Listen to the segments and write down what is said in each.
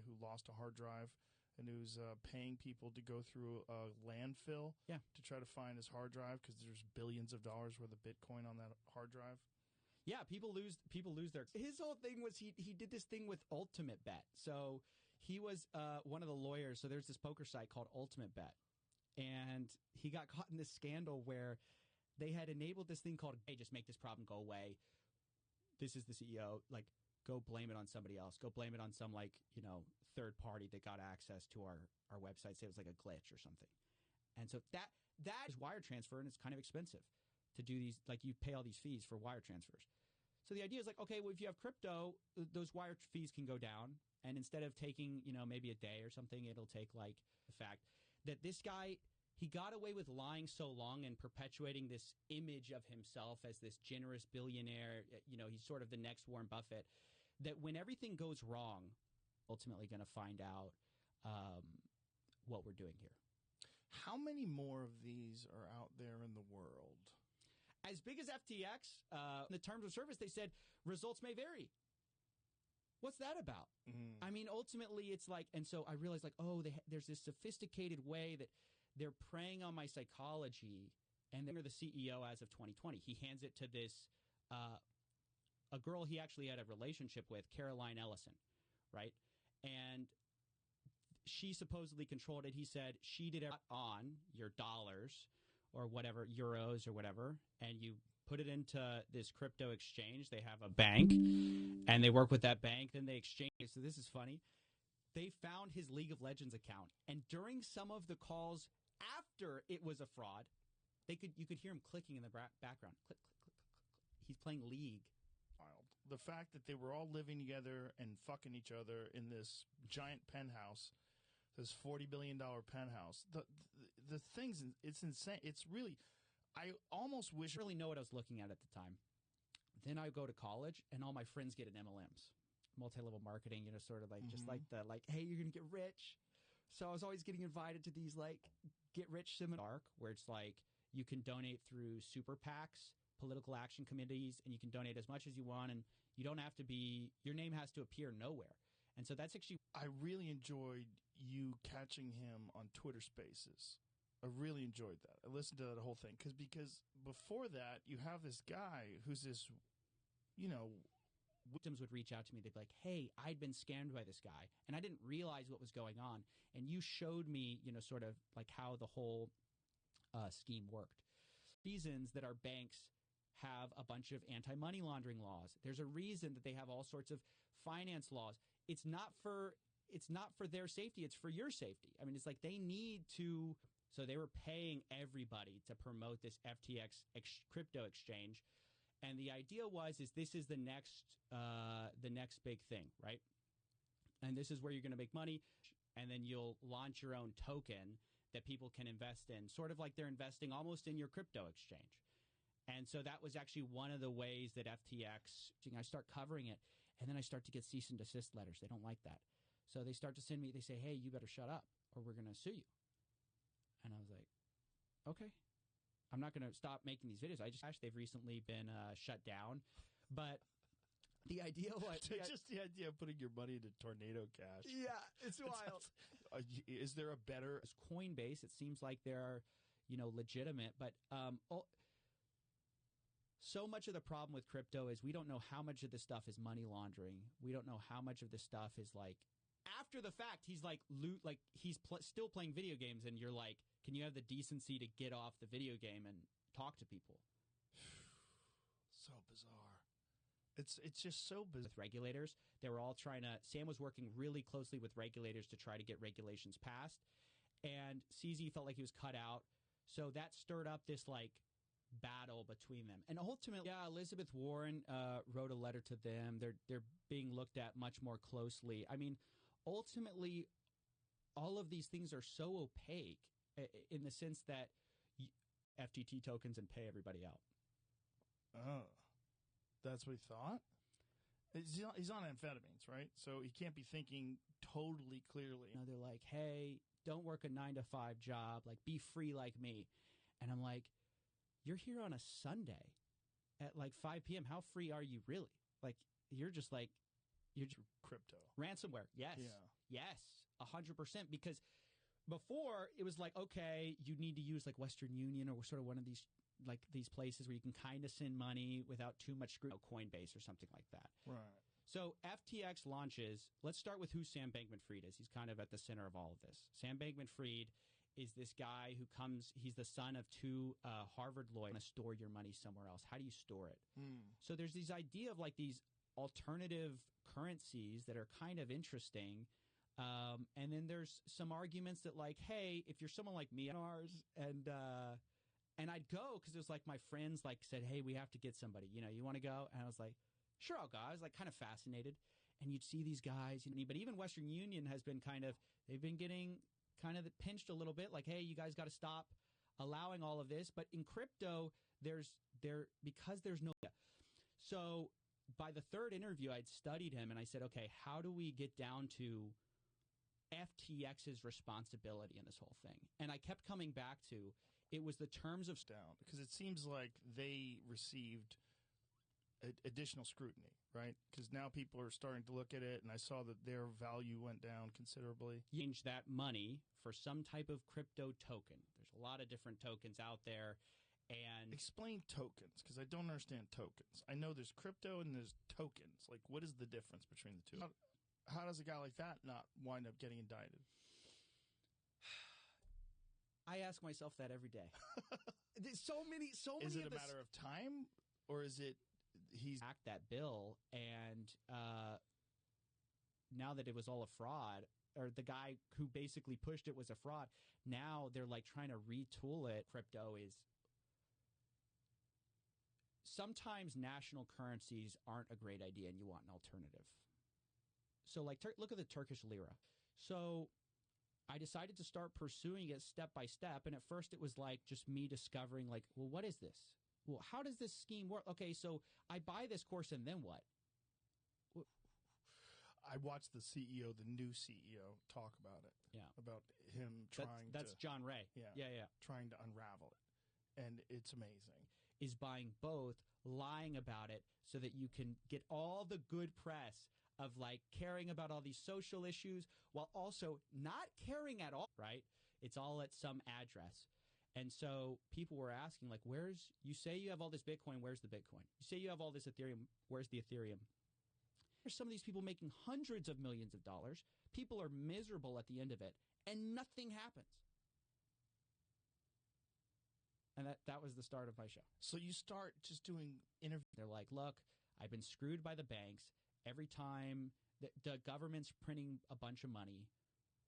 who lost a hard drive and who's paying people to go through a landfill to try to find his hard drive because there's billions of dollars worth of Bitcoin on that hard drive. Yeah, people lose their. His whole thing was he did this thing with Ultimate Bet. So he was one of the lawyers. So there's this poker site called Ultimate Bet, and he got caught in this scandal where they had enabled this thing called, hey, just make this problem go away. This is the CEO. Like, go blame it on somebody else. Go blame it on some third party that got access to our website. Say it was like a glitch or something. And so that is wire transfer, and it's kind of expensive to do these. Like, you pay all these fees for wire transfers. So the idea is like, okay, well, if you have crypto, those wire fees can go down. And instead of taking, maybe a day or something, it'll take like the fact that this guy, he got away with lying so long and perpetuating this image of himself as this generous billionaire. He's sort of the next Warren Buffett, that when everything goes wrong, ultimately going to find out what we're doing here. How many more of these are out there in the world? As big as FTX, in the terms of service, they said results may vary. What's that about? I mean, ultimately, it's like, and so I realized, like, there's this sophisticated way that they're preying on my psychology, and they're the CEO as of 2020. He hands it to this, a girl he actually had a relationship with, Caroline Ellison, right? And she supposedly controlled it. He said she did it on your dollars or whatever, euros or whatever, and you put it into this crypto exchange. They have a bank, and they work with that bank. Then they exchange. So this is funny. They found his League of Legends account, and during some of the calls after it was a fraud, you could hear him clicking in the background. Click, click, click, click, click. He's playing League. Wild. The fact that they were all living together and fucking each other in this giant penthouse, this $40 billion penthouse. The things, it's insane. It's really, I almost wish. I really know what I was looking at the time. Then I go to college, and all my friends get an MLMs, multi-level marketing. Sort of like just like hey, you're gonna get rich. So I was always getting invited to these like get rich seminars where it's like you can donate through super PACs, political action committees, and you can donate as much as you want, and you don't have to be, your name has to appear nowhere. And so that's actually, I really enjoyed you catching him on Twitter Spaces. I really enjoyed that. I listened to that whole thing because before that, you have this guy who's this, victims would reach out to me. They'd be like, hey, I'd been scammed by this guy, and I didn't realize what was going on. And you showed me, sort of like how the whole scheme worked. Reasons that our banks have a bunch of anti-money laundering laws. There's a reason that they have all sorts of finance laws. It's not for their safety. It's for your safety. I mean, it's like they need to. So they were paying everybody to promote this FTX crypto exchange. And the idea is this is the next big thing, right? And this is where you're going to make money. And then you'll launch your own token that people can invest in, sort of like they're investing almost in your crypto exchange. And so that was actually one of the ways that FTX, I start covering it, and then I start to get cease and desist letters. They don't like that. So they start to send me, they say, hey, you better shut up or we're going to sue you. And I was like, okay, I'm not going to stop making these videos. They've recently been shut down. But the idea was... just the idea of putting your money into Tornado Cash. Yeah, it's wild. Is there a better... It's Coinbase. It seems like they're, legitimate. But so much of the problem with crypto is we don't know how much of this stuff is money laundering. We don't know how much of this stuff is like... After the fact, he's like he's still playing video games, and you're like, can you have the decency to get off the video game and talk to people? So bizarre. It's just so bizarre. With regulators, they were all trying to. Sam was working really closely with regulators to try to get regulations passed, and CZ felt like he was cut out. So that stirred up this like battle between them. And ultimately, Elizabeth Warren wrote a letter to them. They're being looked at much more closely. I mean, ultimately, all of these things are so opaque in the sense that FTT tokens and pay everybody out. Oh, that's what he thought? He's on amphetamines, right? So he can't be thinking totally clearly. They're like, hey, don't work a 9-to-5 job. Like, be free like me. And I'm like, you're here on a Sunday at like 5 p.m. How free are you really? Like, you're just like, You're crypto. Ransomware. Yes. Yeah. Yes. 100%. Because before it was like, okay, you need to use like Western Union or sort of one of these places where you can kind of send money without too much scrutiny, Coinbase or something like that. Right. So FTX launches. Let's start with who Sam Bankman-Fried is. He's kind of at the center of all of this. Sam Bankman-Fried is this guy who comes. He's the son of two Harvard lawyers. To store your money somewhere else. How do you store it? So there's this idea of like these alternative currencies that are kind of interesting. And then there's some arguments that like, hey, if you're someone like me, and I'd go because it was like my friends like said, hey, we have to get somebody. You want to go? And I was like, sure, I'll go. I was like kind of fascinated. And you'd see these guys, but even Western Union has been they've been getting kind of pinched a little bit. Like, hey, you guys got to stop allowing all of this. But in crypto, because there's no. So by the third interview, I'd studied him and I said, okay, how do we get down to FTX's responsibility in this whole thing? And I kept coming back to it was the terms of down because it seems like they received additional scrutiny, right? Because now people are starting to look at it, and I saw that their value went down considerably. Change that money for some type of crypto token. There's a lot of different tokens out there. And explain tokens, because I don't understand tokens. I know there's crypto and there's tokens. Like, what is the difference between the two? How does a guy like that not wind up getting indicted? I ask myself that every day. There's so many. Is it a matter of time, or is it he's backed that bill, and now that it was all a fraud, or the guy who basically pushed it was a fraud, now they're like trying to retool it. Crypto is. Sometimes national currencies aren't a great idea and you want an alternative. So like look at the Turkish lira. So I decided to start pursuing it step by step. And at first it was like just me discovering like, well, what is this? Well, how does this scheme work? Okay, so I buy this course and then what? I watched the new CEO, talk about it. Yeah. About him trying that's John Ray. Yeah. Trying to unravel it. And it's amazing. Is buying both, lying about it so that you can get all the good press of like caring about all these social issues while also not caring at all, right? It's all at some address. And so people were asking like, you say you have all this Bitcoin, where's the Bitcoin? You say you have all this Ethereum, where's the Ethereum? There's some of these people making hundreds of millions of dollars. People are miserable at the end of it and nothing happens. And that was the start of my show. So you start just doing interviews. They're like, look, I've been screwed by the banks. Every time the government's printing a bunch of money,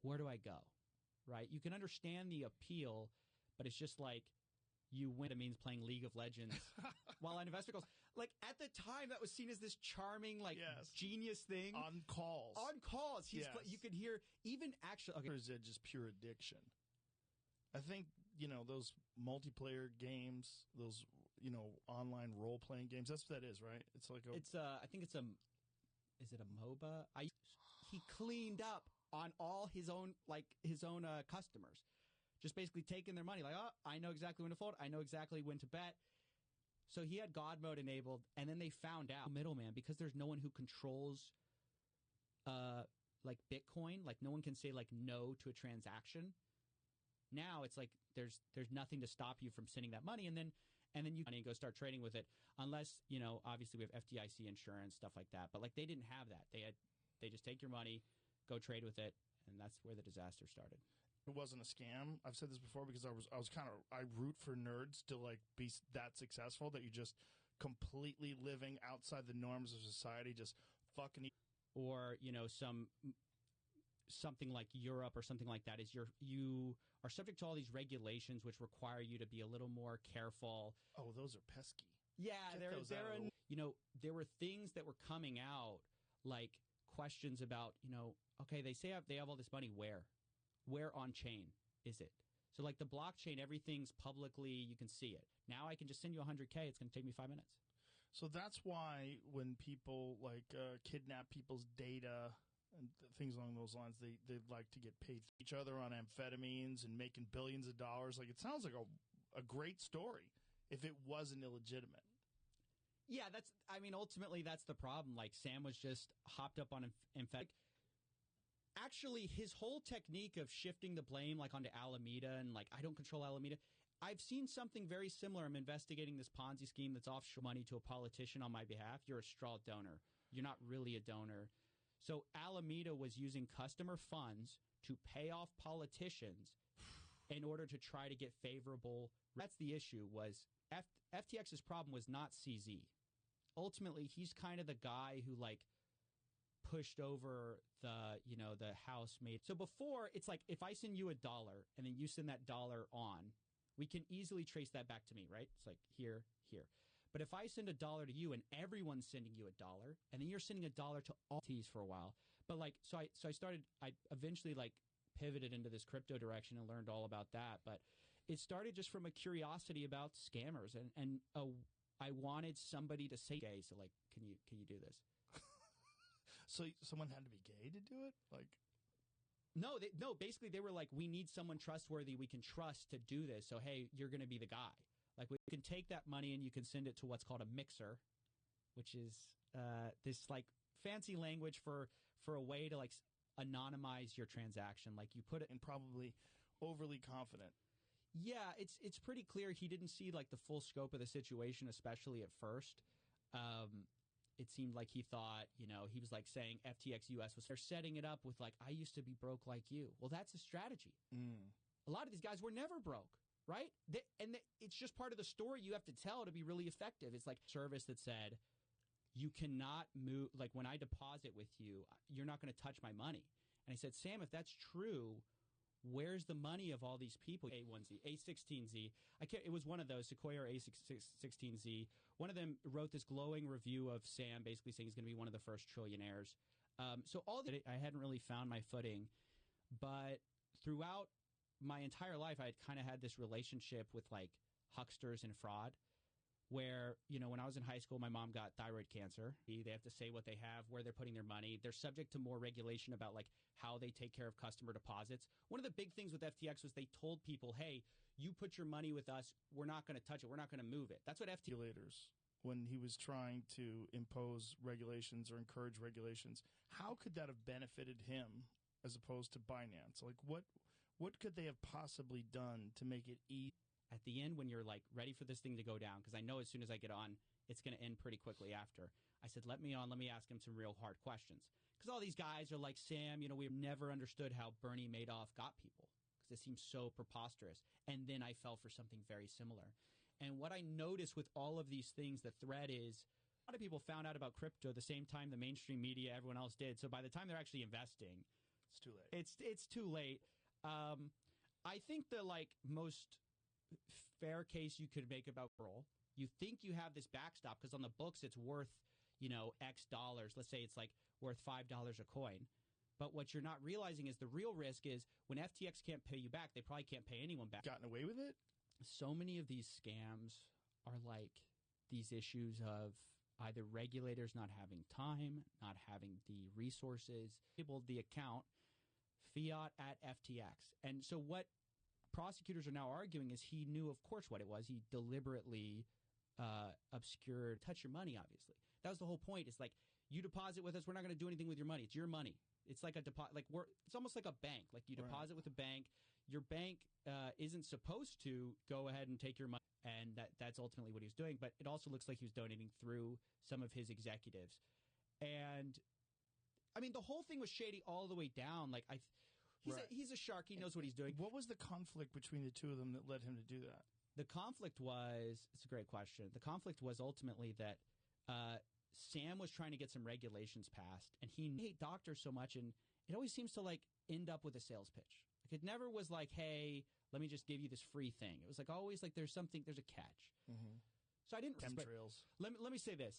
where do I go? Right? You can understand the appeal, but it's just like you win. It means playing League of Legends while an investor goes. Like at the time, that was seen as this charming, genius thing. On calls. You could hear even actually. Okay. Or is it just pure addiction? I think, those multiplayer games, those, online role-playing games, that's what that is, right? It's like I think it's is it a MOBA? He cleaned up on all his own customers. Just basically taking their money. Like, oh, I know exactly when to fold. I know exactly when to bet. So he had God mode enabled, and then they found out middleman, because there's no one who controls Bitcoin. Like no one can say like no to a transaction. Now it's like there's nothing to stop you from sending that money, and then you can go start trading with it, unless obviously we have FDIC insurance, stuff like that. But like they didn't have that. They just take your money, go trade with it, and that's where the disaster started. It wasn't a scam. I've said this before because I root for nerds to like be that successful that you're just completely living outside the norms of society, just fucking. Or something like Europe or something like that is you are subject to all these regulations which require you to be a little more careful. Oh, those are pesky. Yeah, there were things that were coming out like questions about, okay, they say they have all this money, where on chain is it? So like the blockchain, everything's publicly, you can see it. Now I can just send you $100K, it's going to take me 5 minutes. So that's why when people kidnap people's data and things along those lines, they'd like to get paid for each other on amphetamines and making billions of dollars. Like, it sounds like a great story if it wasn't illegitimate. Yeah, ultimately that's the problem. Like, Sam was just hopped up on infect. Actually, his whole technique of shifting the blame, like, onto Alameda and, like, I don't control Alameda. I've seen something very similar. I'm investigating this Ponzi scheme that's offshore money to a politician on my behalf. You're a straw donor. You're not really a donor. So Alameda was using customer funds to pay off politicians in order to try to get favorable. That's the issue. Was FTX's problem was not CZ. Ultimately, he's kind of the guy who, like, pushed over the house made. So before, it's like, if I send you $1 and then you send that dollar on, we can easily trace that back to me, right? It's like here. But if I send $1 to you and everyone's sending you $1, and then you're sending $1 to all T's for a while, but like, so I eventually like pivoted into this crypto direction and learned all about that. But it started just from a curiosity about scammers, and I wanted somebody to say, "Gay, so like, can you do this?" So someone had to be gay to do it, like. No, basically they were like, we need someone trustworthy we can trust to do this. So, hey, you're going to be the guy. Like, we can take that money and you can send it to what's called a mixer, which is this, like, fancy language for a way to, like, anonymize your transaction. Like, you put it... And probably overly confident. Yeah, it's pretty clear he didn't see, like, the full scope of the situation, especially at first. It seemed like he thought, he was like saying FTX US they're setting it up with like, I used to be broke like you. Well, that's a strategy. A lot of these guys were never broke, right? It's just part of the story you have to tell to be really effective. It's like service that said, you cannot move, like when I deposit with you, you're not going to touch my money. And I said, Sam, if that's true, where's the money of all these people? A1Z, A16Z. It was one of those, Sequoia or A16Z. One of them wrote this glowing review of Sam, basically saying he's going to be one of the first trillionaires. So I hadn't really found my footing. But throughout my entire life, I had kind of had this relationship with, like, hucksters and fraud. Where, when I was in high school, my mom got thyroid cancer. They have to say what they have, where they're putting their money. They're subject to more regulation about, like, how they take care of customer deposits. One of the big things with FTX was they told people, hey, you put your money with us, we're not going to touch it, we're not going to move it. That's what regulators, when he was trying to impose regulations or encourage regulations, how could that have benefited him as opposed to Binance? Like, what could they have possibly done to make it easy? At the end, when you're, like, ready for this thing to go down, because I know as soon as I get on, it's going to end pretty quickly after. I said, let me ask him some real hard questions. Because all these guys are like, Sam, we've never understood how Bernie Madoff got people, because it seems so preposterous. And then I fell for something very similar. And what I noticed with all of these things, the thread is, a lot of people found out about crypto the same time the mainstream media, everyone else did. So by the time they're actually investing, it's too late. It's too late. I think the, like, most fair case you could make about roll, you think you have this backstop because on the books it's worth, X dollars. Let's say it's like worth $5 a coin. But what you're not realizing is the real risk is when FTX can't pay you back, they probably can't pay anyone back. Gotten away with it? So many of these scams are like these issues of either regulators not having time, not having the resources, the account, fiat at FTX. And so what prosecutors are now arguing is he knew, of course, what it was. He deliberately obscured, touch your money, obviously. That was the whole point. It's like, you deposit with us, we're not going to do anything with your money. It's your money. It's like a deposit. Like it's almost like a bank. Like you deposit with a bank. Your bank isn't supposed to go ahead and take your money, and that's ultimately what he was doing. But it also looks like he was donating through some of his executives. And, I mean, the whole thing was shady all the way down. Like, he's a shark. He knows what he's doing. What was the conflict between the two of them that led him to do that? The conflict was, it's a great question. The conflict was ultimately that Sam was trying to get some regulations passed, and he hated doctors so much, and it always seems to, like, end up with a sales pitch. Like, it never was like, hey, let me just give you this free thing. It was like always like there's a catch. Mm-hmm. So I didn't chemtrails. Let me say this.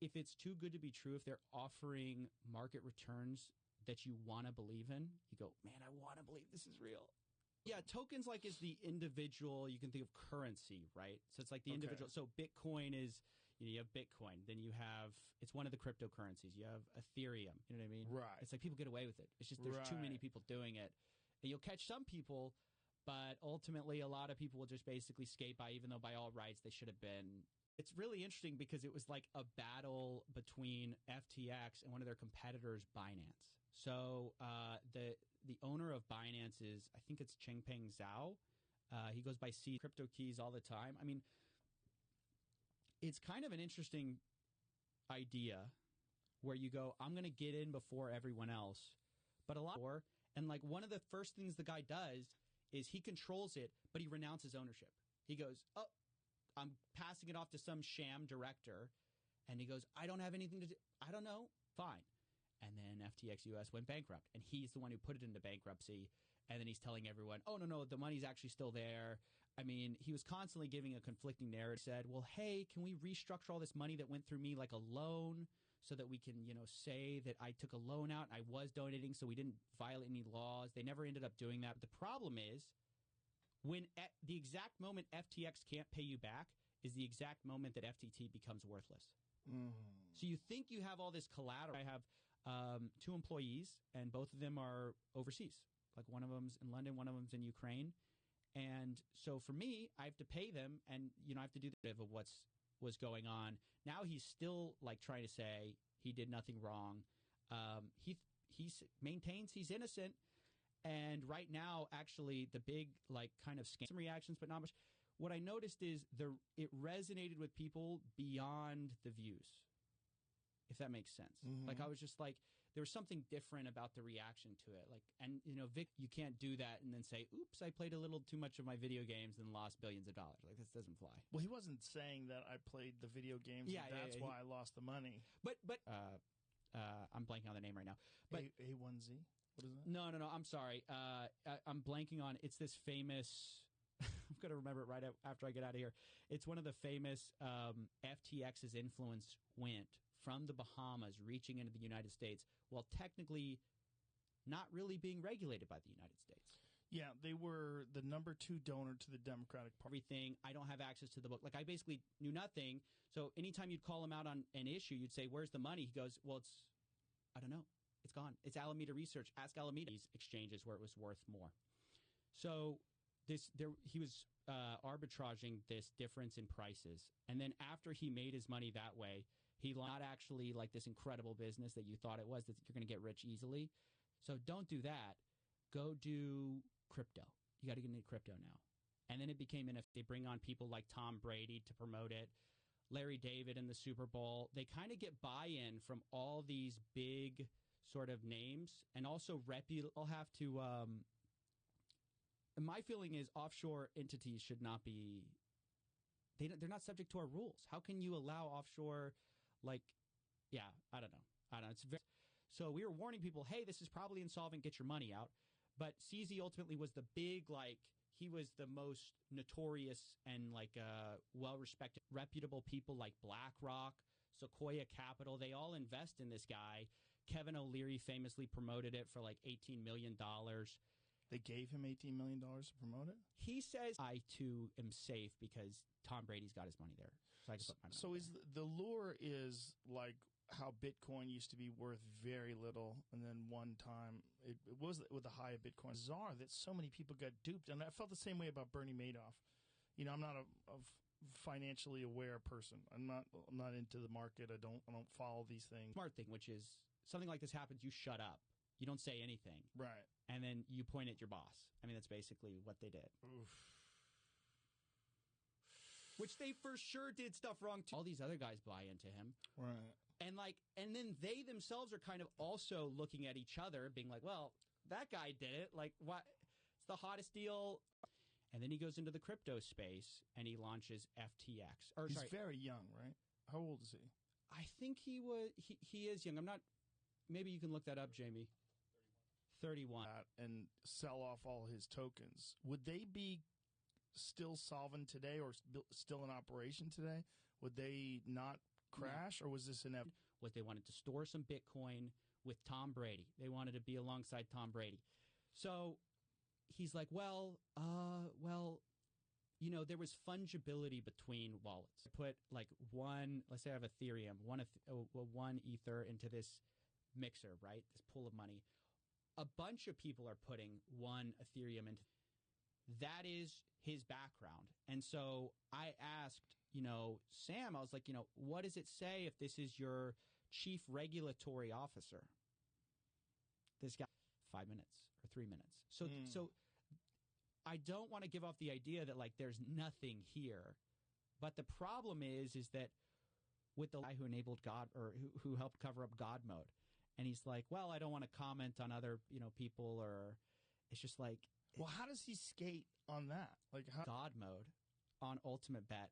If it's too good to be true, if they're offering market returns that you want to believe in, you go, man, I want to believe this is real. Yeah, tokens like is the individual, you can think of currency, right? So it's like the individual. So Bitcoin is, you have Bitcoin. Then you have, it's one of the cryptocurrencies. You have Ethereum. You know what I mean? Right. It's like people get away with it. It's just there's too many people doing it. And you'll catch some people, but ultimately a lot of people will just basically skate by, even though by all rights they should have been It's really interesting because it was like a battle between FTX and one of their competitors, Binance. So the owner of Binance is, I think it's Changpeng Zhao. He goes by C crypto keys all the time. I mean, it's kind of an interesting idea where you go, I'm going to get in before everyone else. But a lot more, and like one of the first things the guy does is he controls it, but he renounces ownership. He goes, oh, I'm passing it off to some sham director. And he goes, I don't have anything to do. I don't know. Fine. And then FTX US went bankrupt. And he's the one who put it into bankruptcy. And then he's telling everyone, oh, no, the money's actually still there. I mean, he was constantly giving a conflicting narrative. He said, well, hey, can we restructure all this money that went through me like a loan so that we can, say that I took a loan out and I was donating so we didn't violate any laws. They never ended up doing that. But the problem is, when at the exact moment FTX can't pay you back is the exact moment that FTT becomes worthless. So you think you have all this collateral. I have 2 employees, and both of them are overseas. Like one of them's in London, one of them's in Ukraine. And so for me, I have to pay them, and I have to do the bit of what's going on. Now he's still like trying to say he did nothing wrong. He maintains he's innocent. And right now, actually, the big, like, kind of scam reactions, but not much. What I noticed is it resonated with people beyond the views, if that makes sense. Like, I was just like, there was something different about the reaction to it. Like, and, Vic, you can't do that and then say, oops, I played a little too much of my video games and lost billions of dollars. Like, this doesn't fly. Well, he wasn't saying that I played the video games. Yeah, and that's why I lost the money. But I'm blanking on the name right now. But A1Z? What is that? No. I'm sorry. I'm blanking on. It's this famous. I'm going to remember it right after I get out of here. It's one of the famous FTX's influence went from the Bahamas, reaching into the United States, while technically not really being regulated by the United States. Yeah, they were the number 2 donor to the Democratic Party. Everything. I don't have access to the book. Like, I basically knew nothing. So anytime you'd call him out on an issue, you'd say, "Where's the money?" He goes, "Well, I don't know. It's gone. It's Alameda Research. Ask Alameda." These exchanges where it was worth more. So he was arbitraging this difference in prices. And then after he made his money that way, he not actually like this incredible business that you thought it was, that you're going to get rich easily. So don't do that. Go do crypto. You got to get into crypto now. And then it became they bring on people like Tom Brady to promote it. Larry David in the Super Bowl. They kind of get buy-in from all these big sort of names, and also I'll have to my feeling is offshore entities should not be they're not subject to our rules. How can you allow offshore, like, I don't know. It's so we were warning people, hey, this is probably insolvent, get your money out. But CZ ultimately was the big, like, he was the most notorious and like well-respected, reputable people like BlackRock, Sequoia Capital. They all invest in this guy. Kevin O'Leary famously promoted it for like $18 million. They gave him $18 million to promote it? He says, I too am safe because Tom Brady's got his money there. So I can put my money so is the lure is like how Bitcoin used to be worth very little, and then one time it was with the high of Bitcoin. Bizarre that so many people got duped, and I felt the same way about Bernie Madoff. I'm not a financially aware person. I'm not into the market. I don't follow these things. Smart thing, which is something like this happens, you shut up. You don't say anything. Right. And then you point at your boss. I mean, that's basically what they did. Oof. Which they for sure did stuff wrong too. All these other guys buy into him. Right. And then they themselves are kind of also looking at each other, being like, well, that guy did it. Like, what? It's the hottest deal. And then he goes into the crypto space and he launches FTX. He's very young, right? How old is he? I think he is young. I'm not. Maybe you can look that up, Jamie. 31. And sell off all his tokens. Would they be still solvent today or still in operation today? Would they not crash, or was this inevitable? Was they wanted to store some Bitcoin with Tom Brady. They wanted to be alongside Tom Brady. So he's like, well, there was fungibility between wallets. I put like let's say I have Ethereum, one Ether into this mixer, right? This pool of money. A bunch of people are putting one Ethereum into. That is his background. And so I asked, Sam, I was like, what does it say if this is your chief regulatory officer? This guy, 5 minutes or 3 minutes. So I don't want to give off the idea that like there's nothing here, but the problem is that with the guy who enabled God or who helped cover up God mode, and he's like, well, I don't want to comment on other people, or it's just like, well, how does he skate on that? Like God mode on Ultimate Bet,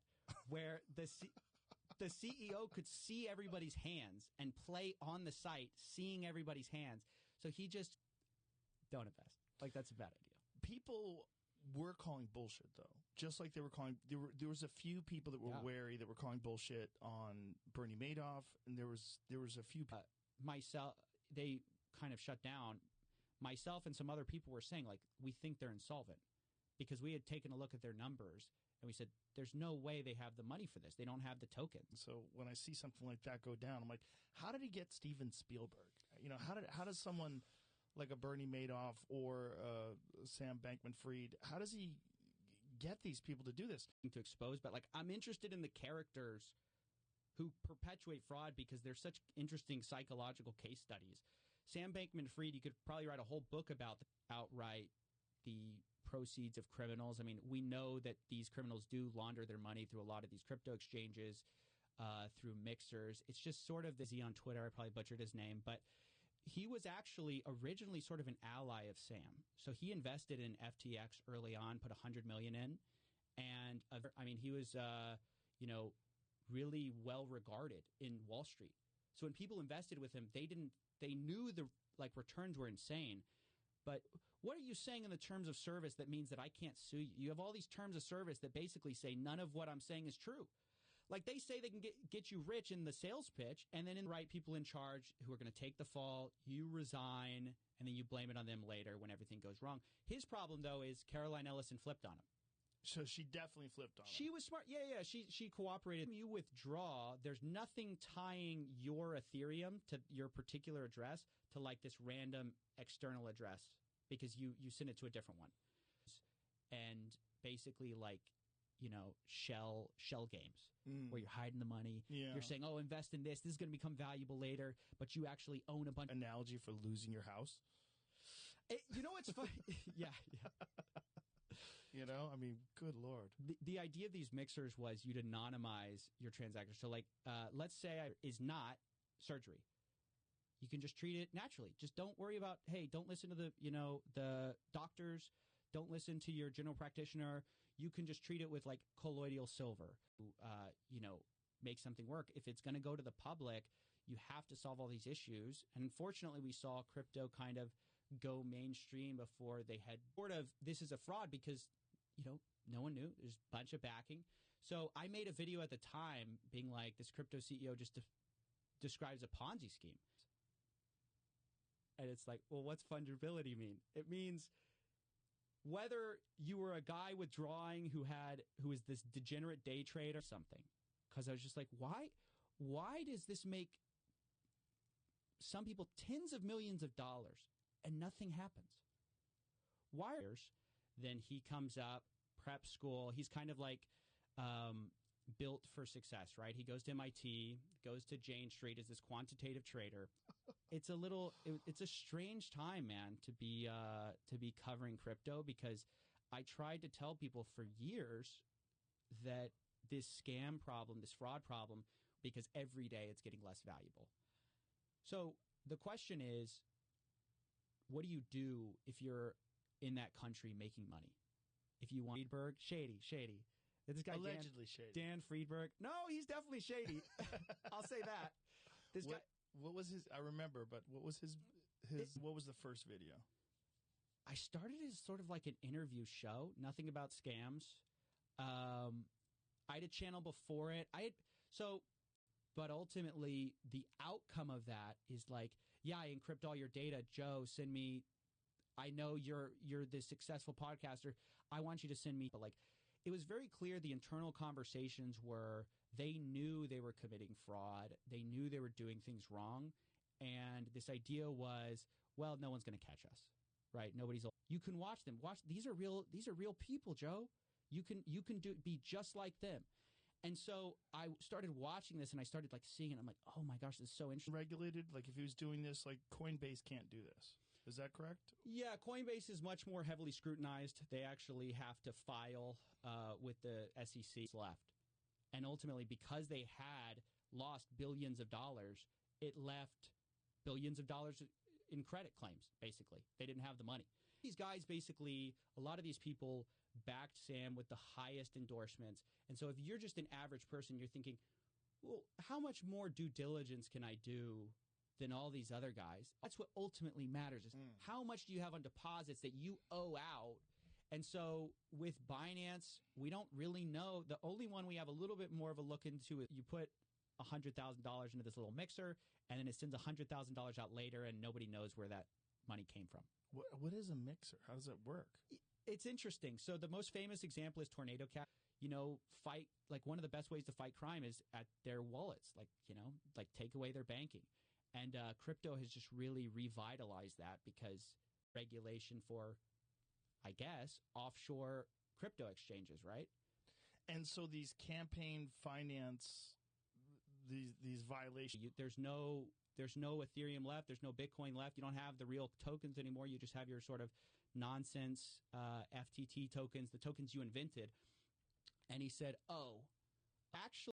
where the CEO could see everybody's hands and play on the site, seeing everybody's hands. So he just don't invest. Like that's a bad idea. People were calling bullshit though, just like they were calling. There was a few people that were wary that were calling bullshit on Bernie Madoff, and there was a few. Myself, they kind of shut down. Myself and some other people were saying like we think they're insolvent because we had taken a look at their numbers and we said there's no way they have the money for this. They don't have the tokens. So when I see something like that go down, I'm like, how did he get Steven Spielberg? How does someone like a Bernie Madoff or Sam Bankman-Fried, how does he get these people to do this? To expose, but like I'm interested in the characters who perpetuate fraud because they're such interesting psychological case studies. Sam Bankman-Fried, you could probably write a whole book about outright the proceeds of criminals. I mean, we know that these criminals do launder their money through a lot of these crypto exchanges, through mixers. It's just sort of the on Twitter. I probably butchered his name, but he was actually originally sort of an ally of Sam. So he invested in FTX early on, put $100 million in, and he was really well regarded in Wall Street. So when people invested with him, they knew the returns were insane. But what are you saying in the terms of service that means that I can't sue you? You have all these terms of service that basically say none of what I'm saying is true. Like they say they can get you rich in the sales pitch, and then in the right people in charge who are going to take the fall, you resign, and then you blame it on them later when everything goes wrong. His problem, though, is Caroline Ellison flipped on him. So she definitely flipped on him. She was smart. Yeah. She cooperated. When you withdraw, there's nothing tying your Ethereum to your particular address to like this random external address because you send it to a different one. And basically shell games where you're hiding the money. Yeah. You're saying, oh, invest in this. This is going to become valuable later, but you actually own a bunch. Analogy for losing your house. What's funny? Yeah. Good Lord. The idea of these mixers was you'd anonymize your transactions. So let's say is not surgery. You can just treat it naturally. Just don't worry about, hey, don't listen to the doctors. Don't listen to your general practitioner. You can just treat it with like colloidal silver, make something work. If it's going to go to the public, you have to solve all these issues. And unfortunately, we saw crypto kind of go mainstream before they had sort of this is a fraud because, no one knew. There's a bunch of backing. So I made a video at the time being like, this crypto CEO just describes a Ponzi scheme. And it's like, well, what's fungibility mean? It means whether you were a guy withdrawing who is this degenerate day trader or something. Because I was just like, why does this make some people tens of millions of dollars and nothing happens? Then he comes up, prep school. He's kind of like built for success, right? He goes to MIT, goes to Jane Street as this quantitative trader. It's a strange time, man, to be covering crypto because I tried to tell people for years that this scam problem, this fraud problem, because every day it's getting less valuable. So the question is, what do you do if you're in that country making money? If you want Friedberg, shady. This guy allegedly shady. Dan Friedberg. No, he's definitely shady. I'll say that. This guy. What was his? I remember, but what was his? What was the first video? I started as sort of like an interview show. Nothing about scams. I had a channel before it. But ultimately, the outcome of that is like, yeah, I encrypt all your data. Joe, send me. I know you're this successful podcaster. I want you to send me. But like, it was very clear the internal conversations were they knew they were committing fraud. They knew they were doing things wrong. And this idea was, well, no one's going to catch us, right? You can watch them. These are real people, Joe. You can be just like them. And so I started watching this, and I started like seeing it. I'm like, oh my gosh, this is so interesting. Regulated, like if he was doing this, like Coinbase can't do this. Is that correct? Yeah, Coinbase is much more heavily scrutinized. They actually have to file with the SEC left. And ultimately, because they had lost billions of dollars, it left billions of dollars in credit claims, basically. They didn't have the money. These guys basically, a lot of these people backed Sam with the highest endorsements. And so if you're just an average person, you're thinking, well, how much more due diligence can I do than all these other guys? That's what ultimately matters is how much do you have on deposits that you owe out? And so with Binance, we don't really know. The only one we have a little bit more of a look into is you put $100,000 into this little mixer, and then it sends $100,000 out later, and nobody knows where that money came from. What is a mixer? How does it work? It's interesting. So the most famous example is Tornado Cash. Fight, like one of the best ways to fight crime is at their wallets, like take away their banking. And crypto has just really revitalized that because regulation for, I guess, offshore crypto exchanges, right? And so these campaign finance, these violations. There's no Ethereum left. There's no Bitcoin left. You don't have the real tokens anymore. You just have your sort of nonsense FTT tokens, the tokens you invented. And he said, oh, actually,